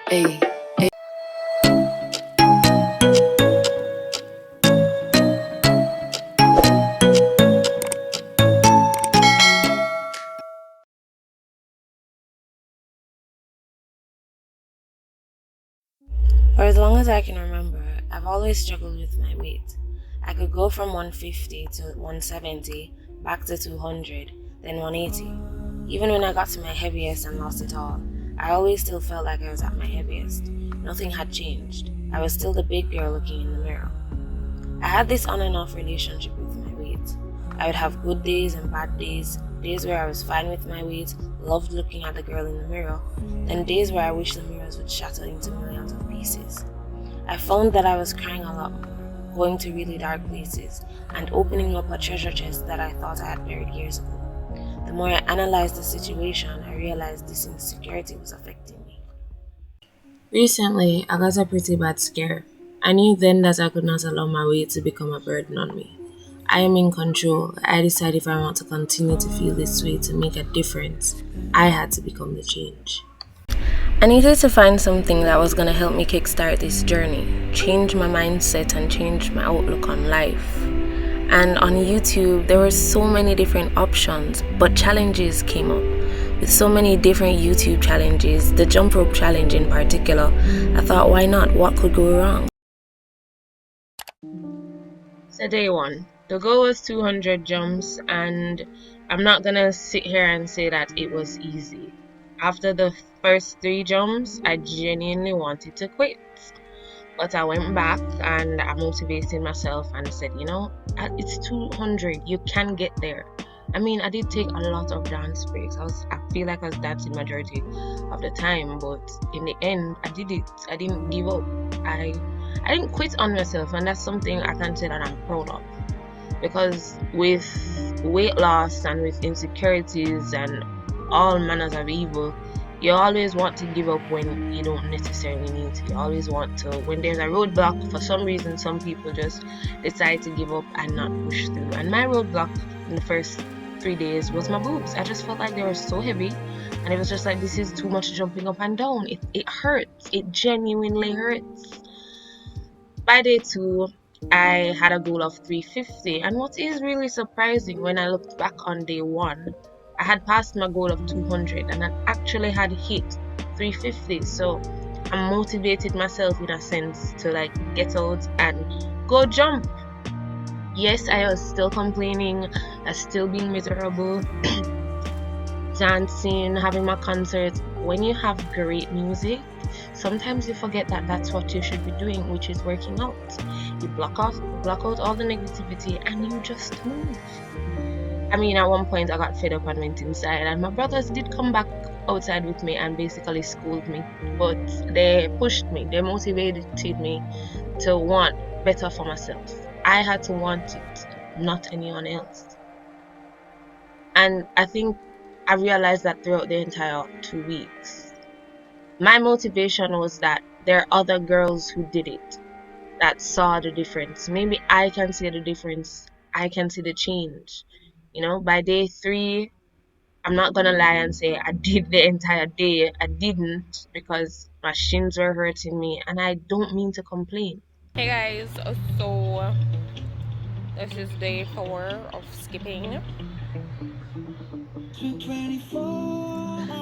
Hey. For as long as I can remember, I've always struggled with my weight. I could go from 150 to 170, back to 200, then 180. Even when I got to my heaviest and lost it all, I always still felt like I was at my heaviest. Nothing had changed. I was still the big girl looking in the mirror. I had this on and off relationship with my weight. I would have good days and bad days, days where I was fine with my weight, loved looking at the girl in the mirror, then days where I wished the mirrors would shatter into millions of pieces. I found that I was crying a lot more, going to really dark places, and opening up a treasure chest that I thought I had buried years ago. The more I analyzed the situation, I realized this insecurity was affecting me. Recently, I got a pretty bad scare. I knew then that I could not allow my weight to become a burden on me. I am in control. I decide if I want to continue to feel this way to make a difference. I had to become the change. I needed to find something that was going to help me kickstart this journey, change my mindset, and change my outlook on life. And on YouTube, there were so many different options, but challenges came up. With so many different YouTube challenges, the jump rope challenge in particular, I thought, why not? What could go wrong? So, day one, the goal was 200 jumps, and I'm not gonna sit here and say that it was easy. After the first three jumps, I genuinely wanted to quit. But I went back and I motivated myself and said, it's 200. You can get there. I mean, I did take a lot of dance breaks. I feel like I was dancing majority of the time, but in the end, I did it. I didn't give up. I didn't quit on myself, and that's something I can say that I'm proud of. Because with weight loss and with insecurities and all manners of evil, you always want to give up when you don't necessarily need to. You always want to, when there's a roadblock, for some reason, some people just decide to give up and not push through. And my roadblock in the first 3 days was my boobs. I just felt like they were so heavy, and it was just like, this is too much jumping up and down. It hurts. It genuinely hurts. By day two, I had a goal of 350, and what is really surprising, when I looked back on day one, I had passed my goal of 200 and I actually had hit 350. So I motivated myself in a sense to like get out and go jump. Yes, I was still complaining, I was still being miserable, dancing, having my concert. When you have great music, sometimes you forget that that's what you should be doing, which is working out. You block out all the negativity, and you just move. I mean, at one point I got fed up and went inside, and my brothers did come back outside with me and basically schooled me, but they pushed me, they motivated me to want better for myself. I had to want it, not anyone else. And I think I realized that throughout the entire 2 weeks. My motivation was that there are other girls who did it, that saw the difference. Maybe I can see the difference. I can see the change. By day three, I'm not gonna lie and say I did the entire day. I didn't, because my shins were hurting me, and I don't mean to complain. Hey guys, so this is day 4 of skipping.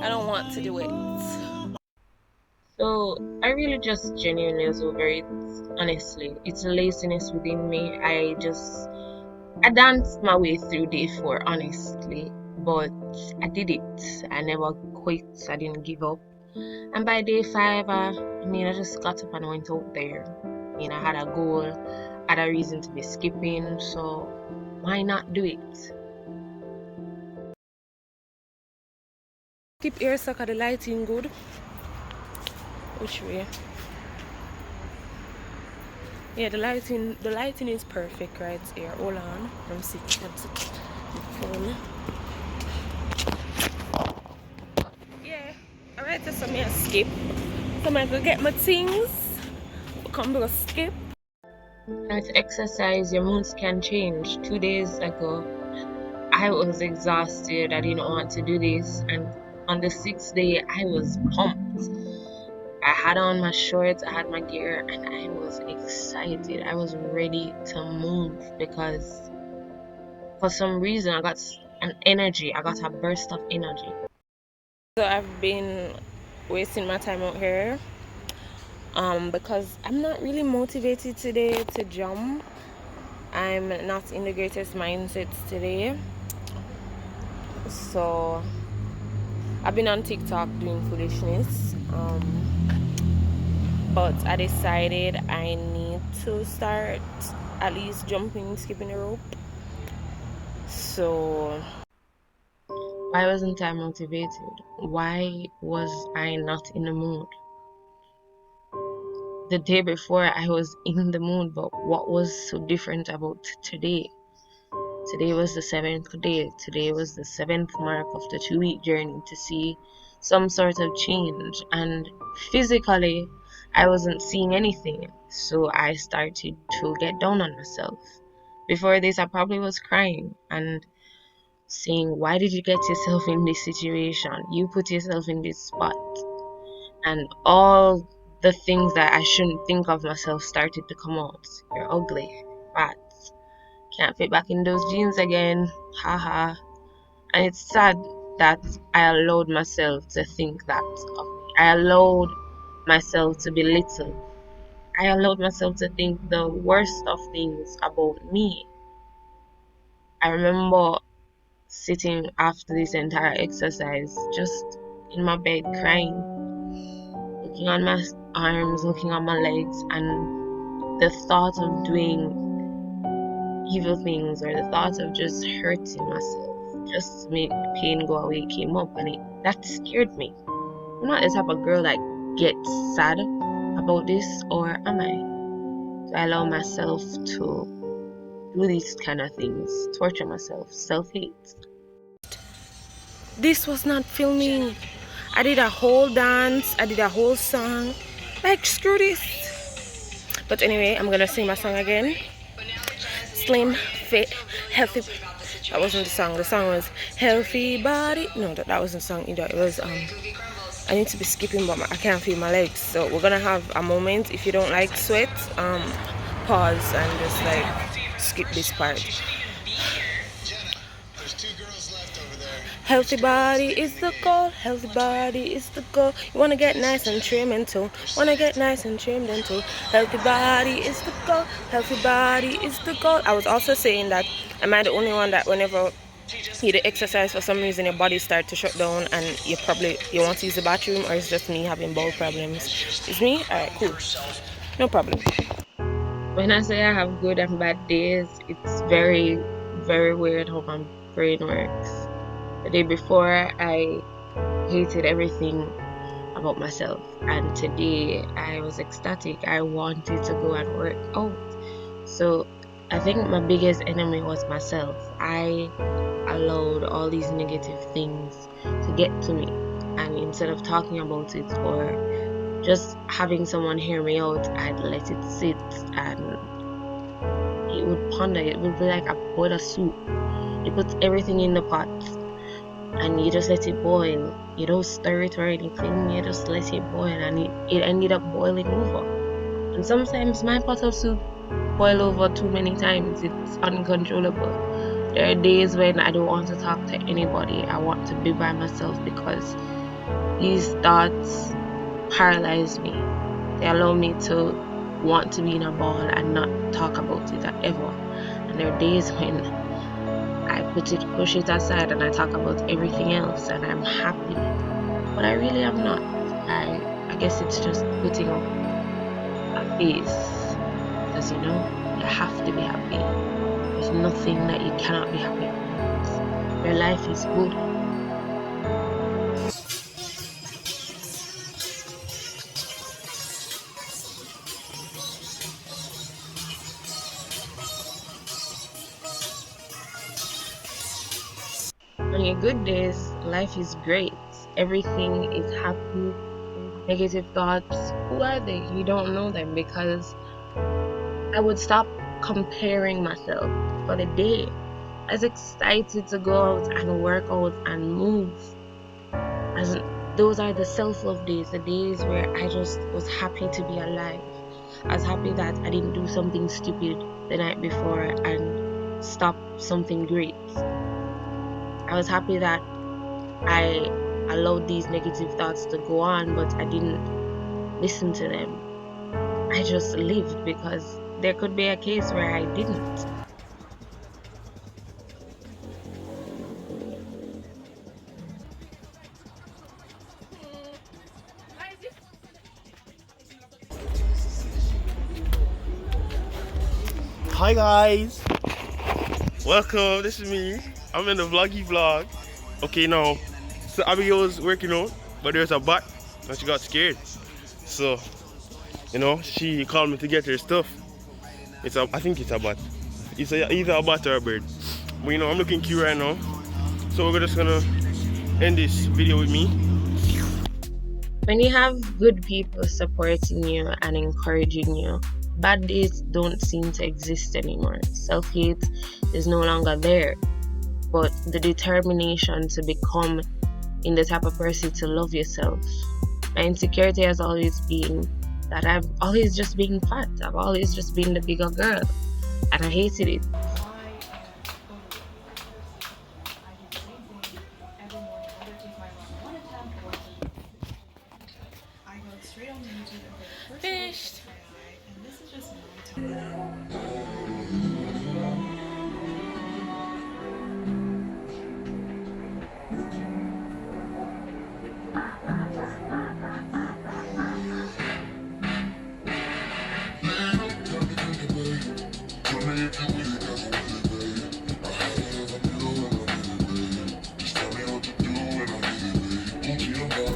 I don't want to do it. So I really just genuinely was over it. Honestly, it's laziness within me. I danced my way through day four, honestly, but I did it. I never quit. I didn't give up. And by day five, I just got up and went out there. I had a goal, had a reason to be skipping, so why not do it? Skip here, sucker. The lighting good. Which way? Yeah, the lighting is perfect right here. Hold on. I'm sitting. Phone. Yeah. Alright, so me a skip. So I go get my things. Come to skip. And with exercise, your moods can change. 2 days ago, I was exhausted. I didn't want to do this. And on the sixth day, I was pumped. I had on my shorts, I had my gear, and I was excited. I was ready to move because for some reason I got an energy. I got a burst of energy. So I've been wasting my time out here because I'm not really motivated today to jump. I'm not in the greatest mindsets today. So I've been on TikTok doing foolishness. But I decided I need to start at least jumping, skipping the rope. So Why wasn't I motivated? Why was I not in the mood? The day before I was in the mood, but what was so different about today? Today was the seventh day. Today was the seventh mark of the 2 week journey to see some sort of change. And physically, I wasn't seeing anything. So I started to get down on myself. Before this, I probably was crying and saying, why did you get yourself in this situation? You put yourself in this spot. And all the things that I shouldn't think of myself started to come out. You're ugly, fat, can't fit back in those jeans again, haha. And it's sad that I allowed myself to think that of me. I allowed myself to be little. I allowed myself to think the worst of things about me. I remember sitting after this entire exercise just in my bed crying, looking on my arms, looking on my legs, and the thought of doing evil things or the thought of just hurting myself just to make the pain go away came up, and that scared me. I'm not the type of girl that gets sad about this, or am I? Do I allow myself to do these kind of things, torture myself, self-hate? this was not filming. I did a whole dance, I did a whole song. Like, screw this. But anyway, I'm gonna sing my song again. Slim, fit, healthy. That wasn't the song. The song was Healthy Body. No, that wasn't the song either. It was I need to be skipping, but I can't feel my legs. So we're gonna have a moment. If you don't like sweat, pause and just like skip this part. Healthy body is the goal. Healthy body is the goal. You wanna get nice and trim and too. Wanna get nice and trimmed and too. Healthy body is the goal. Healthy body is the goal. I was also saying that am I the only one that whenever you do exercise for some reason your body start to shut down and you want to use the bathroom, or it's just me having bowel problems? It's me? Alright, cool. No problem. When I say I have good and bad days, it's very, very weird how my brain works. The day before, I hated everything about myself, and today I was ecstatic. I wanted to go and work out. So I think my biggest enemy was myself. I allowed all these negative things to get to me, and instead of talking about it or just having someone hear me out, I'd let it sit and it would ponder. It would be like a bowl of soup. You put everything in the pot and you just let it boil. You don't stir it or anything, you just let it boil, and it ended up boiling over. And sometimes my pot of soup boil over too many times. It's uncontrollable. There are days when I don't want to talk to anybody. I want to be by myself because these thoughts paralyze me. They allow me to want to be in a ball and not talk about it ever. And there are days when I push it aside and I talk about everything else and I'm happy. But I really am not. I guess it's just putting up a face. Because you have to be happy. There's nothing that you cannot be happy about. Your life is good. On your good days, life is great. Everything is happy. Negative thoughts, who are they? You don't know them, because I would stop comparing myself for the day. I was excited to go out and work out and move. Those are the self-love days, the days where I just was happy to be alive. I was happy that I didn't do something stupid the night before and stop something great. I was happy that I allowed these negative thoughts to go on, but I didn't listen to them. I just lived because there could be a case where I didn't. Hi guys, welcome. This is me. I'm in the vloggy vlog. Okay, now, so Abigail was working out, but there's a bat, and she got scared. So, she called me to get her stuff. I think it's a bat. Either a bat or a bird. But I'm looking cute right now. So we're just gonna end this video with me. When you have good people supporting you and encouraging you, bad days don't seem to exist anymore. Self-hate is no longer there, but the determination to become in the type of person to love yourself. My insecurity has always been that I've always just been fat. I've always just been the bigger girl, and I hated it. Finished.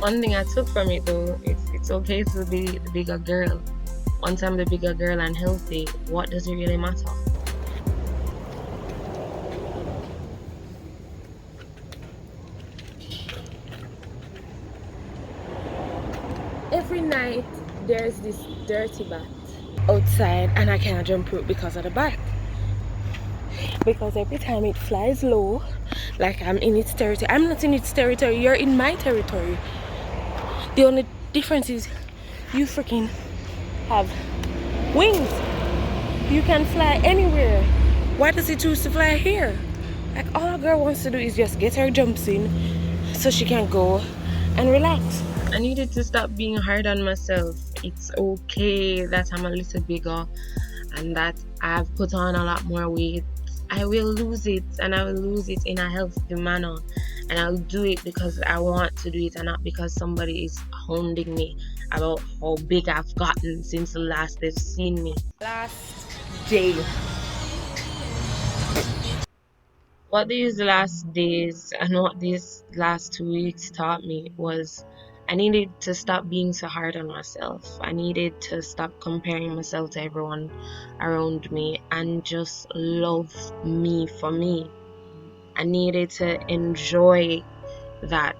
One thing I took from it though, it's okay to be the bigger girl. Once I'm the bigger girl and healthy, what does it really matter? Every night there's this dirty bat outside and I can't jump rope because of the bat. Because every time it flies low, like I'm in its territory. I'm not in its territory, you're in my territory. The only difference is you freaking have wings. You can fly anywhere. Why does it choose to fly here? Like, all a girl wants to do is just get her jumps in so she can go and relax. I needed to stop being hard on myself. It's okay that I'm a little bigger and that I've put on a lot more weight. I will lose it, and I will lose it in a healthy manner, and I'll do it because I want to do it and not because somebody is hounding me about how big I've gotten since the last they've seen me. Last day. What these last days and what these last 2 weeks taught me was I needed to stop being so hard on myself. I needed to stop comparing myself to everyone around me and just love me for me. I needed to enjoy that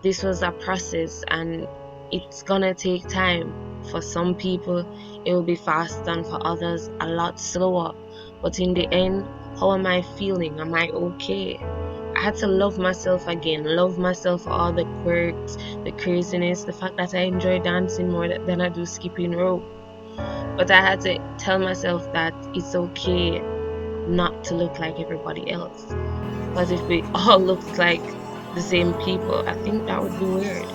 this was a process and it's gonna take time. For some people, it will be fast, and for others, a lot slower. But in the end, how am I feeling? Am I okay? I had to love myself again, love myself for all the quirks, the craziness, the fact that I enjoy dancing more than I do skipping rope. But I had to tell myself that it's okay not to look like everybody else. Because if we all looked like the same people, I think that would be weird.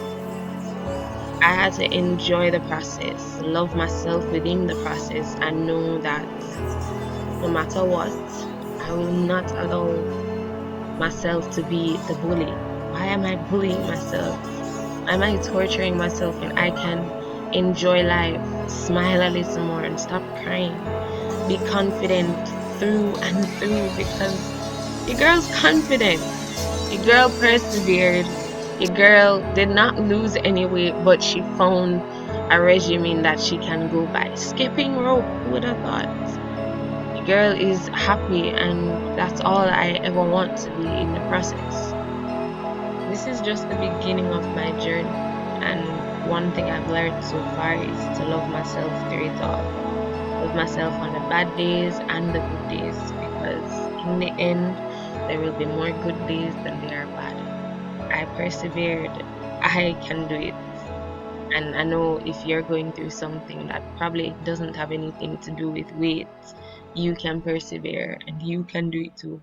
I had to enjoy the process, love myself within the process, and know that no matter what, I will not allow myself to be the bully. Why am I bullying myself? Why am I torturing myself when I can enjoy life, smile a little more, and stop crying? Be confident through and through because your girl's confident. Your girl persevered. Your girl did not lose any weight, but she found a regimen that she can go by. Skipping rope, who would have thought? Your girl is happy, and that's all I ever want to be in the process. This is just the beginning of my journey, and one thing I've learned so far is to love myself through it all. Love myself on the bad days and the good days, because in the end, there will be more good days than there are bad. I persevered. I I can do it. And I know if you're going through something that probably doesn't have anything to do with weight, you can persevere and you can do it too.